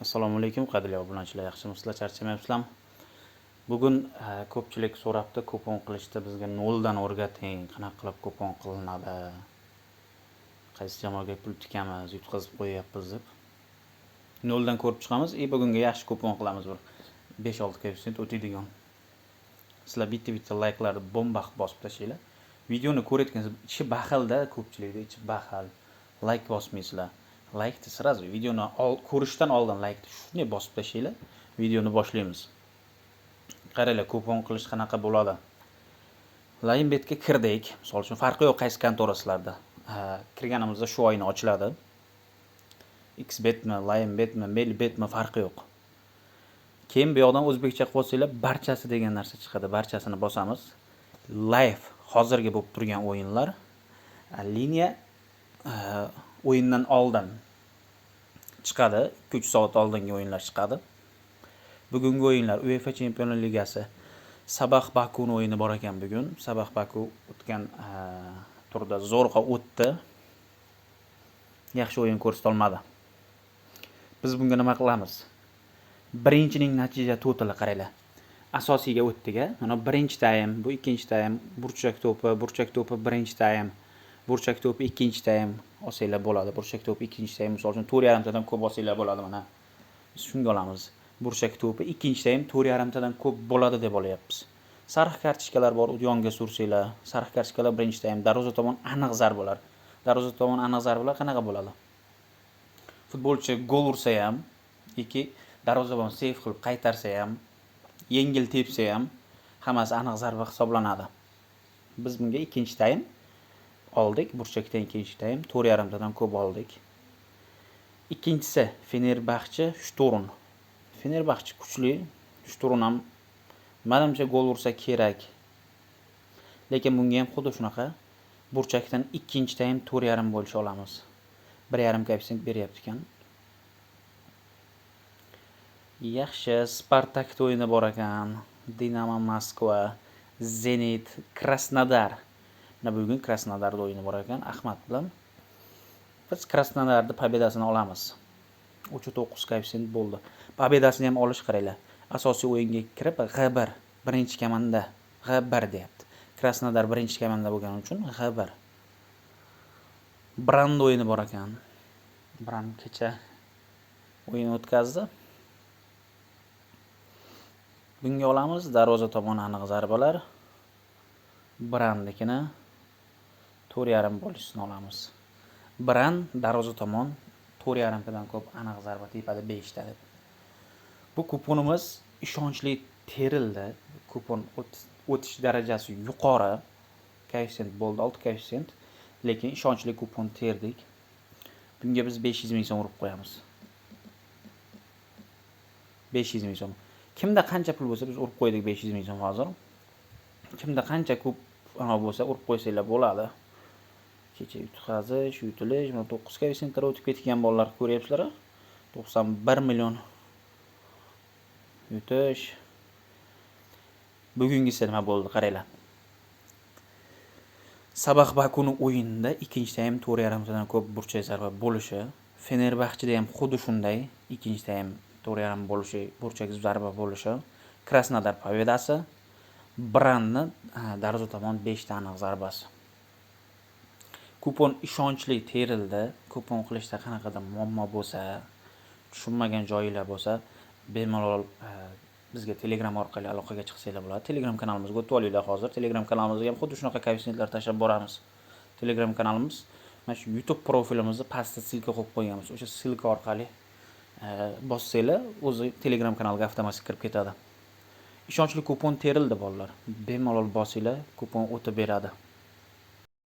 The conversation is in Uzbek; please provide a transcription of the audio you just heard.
Assalomu alaykum qadrli obunachilar, yaxshimisizlar, charchamayapsizlarmi? Bugun ko'pchilik so'rabdi, kupon qilishda bizga noldan o'rgating, qanaqa qilib kupon qilinadi, qaysi jamoaga pul tikamiz, yutqazib qo'yapmiz deb. Noldan ko'rib chiqamiz. Bugunga yaxshi kupon qilamiz, bir 5-6 koeffitsient o'tadigan. Sizlar bitta layklarni bomba bosib tashlanglar. Videoni ko'rayotgansiz, ichi baxilda, ko'pchilikda ichi baxil. Layk bosmaysizlar. Laykni sразу videoni ko'rishdan oldin laykni shunday bosib tashlanglar. Videoni boshlaymiz. Qaranglar, kupon qilish qanaqa bo'ladi. Layinbetga kirdik. Misol uchun farqi yo'q qaysi kontorasizlarda. Kirganimizda shu oyni ochiladi. Xbetmi, Layinbetmi, Melbetmi farqi yo'q. Keyin bu yoqdan o'zbekcha qilib olsanglar, barchasi degan narsa chiqadi. Barchasini bosamiz. Live hozirgi bo'lib turgan o'yinlar, liniya o'yindan oldin chiqadi. 2-3 soat oldingi o'yinlar chiqadi. Bugungi o'yinlar UEFA Chempionlar Ligasi Sabah Bakuning o'yini bor ekan bugun. Sabah Baku o'tgan turda zo'rg'a o'tdi. Yaxshi o'yin ko'rsata olmadi. Biz bunga nima qilamiz? Birinchining natija to'tali qaranglar. Asosiyga o'tdik-a. Mana birinchi taym, bu ikkinchi taym, burchak to'pi birinchi taym, burchak to'pi ikkinchi taym olsanglar bo'ladi. Burchak to'pi ikkinchi taym, misol uchun 4,5 tadan ko'p olsanglar bo'ladi mana. Biz shunga olamiz. Burchak to'pi ikkinchi taym 4,5 tadan ko'p bo'ladi deb olyapmiz. Sariq kartochkalar bor, u yonga sursanglar. Sariq kartochkalar birinchi taym, darvoza tomon aniq zarbalar. Darvoza tomon aniq zarbalar qanaqa bo'ladi? Futbolchi gol ursa ham yoki darvozabon seyf qilib qaytarsa ham, yengil tepsa ham hammasi aniq zarba hisoblanadi. Biz bunga ikkinchi taym oldik, burchakdan ikkinchi taym 4,5 tadan ko'p oldik. Ikkinchisi Fenerbahçe Shturm. Fenerbahçe kuchli, Shturm ham menimcha gol ursa kerak. Lekin bunga ham xuddi shunaqa burchakdan ikkinchi taym 4,5 bo'lish olamiz. 1,5 koeffitsient beryapti ekan. Yaxshi, Spartak o'yini bor ekan. Dinamo Moskva, Zenit, Krasnodar. Mana bugun Krasnodarda o'yini bor ekan. Ahmad bilan biz Krasnodarda pobedasini olamiz. 3.9 koeffitsient bo'ldi. Pobedasini ham olish qaranglar. Asosiy o'yinga kirib G1 birinchi komanda G1 deyapti. Krasnodar birinchi komanda bo'lgani uchun G1. Brand o'yini bor ekan. Brand kecha o'yin o'tkazdi. Bunga olamiz darvoza tomon aniq zarbalar. Brandnikini 4,5 bo'lishini olamiz. Brand darvoza tomon 4,5 tadan ko'p aniq zarba tepada 5 ta deb. Bu kuponimiz ishonchli terildi. Kupon o'tish darajasi yuqori. Koeffitsient bo'ldi 6 koeffitsient. Lekin ishonchli kupon terdik. Bunga biz 500 ming so'm urib qo'yamiz. 500 ming so'm. Kimda qancha pul bo'lsa biz urib qo'ydik 500 ming so'm hozir. Kimda qancha ko'p bo'lsa urib qo'ysanglar bo'ladi. Kecha yutqazish, yutilish, mana 9 koeffitsiyentlar o'tib ketgan bolalar ko'ryapsizlar. 91 million yutish. Bugungisi nima bo'ldi qaranglar. Sabah Bakuning o'yinida ikkinchi taym 4,5 tadan ko'p burchak zarba bo'lishi, Fenerbahçe'da ham xuddi shunday ikkinchi taym 4,5 bo'lishi, burchak zarba bo'lishi, Krasnodar pobedasi, Brandni darvoza tomon 5 ta aniq zarbasi. Kupon ishonchli terildi. Kupon qilishda qanaqadir muammo bo'lsa, tushunmagan joyinglar bo'lsa, bemalol bizga Telegram orqali aloqaga chiqsanglar bo'ladi. Telegram kanalimizga o'tib olinglar hozir. Telegram kanalimizga ham xuddi shunaqa koeffitsiyentlar tashlab boramiz. Telegram kanalimiz mana shu YouTube profilimizni pastda silka qo'yib qo'yganmiz. O'sha silka orqali bossanglar, o'zi Telegram kanaliga avtomatik kirib ketadi. Ishonchli kupon terildi bolalar. Bemalol bosinglar, kupon o'tib beradi.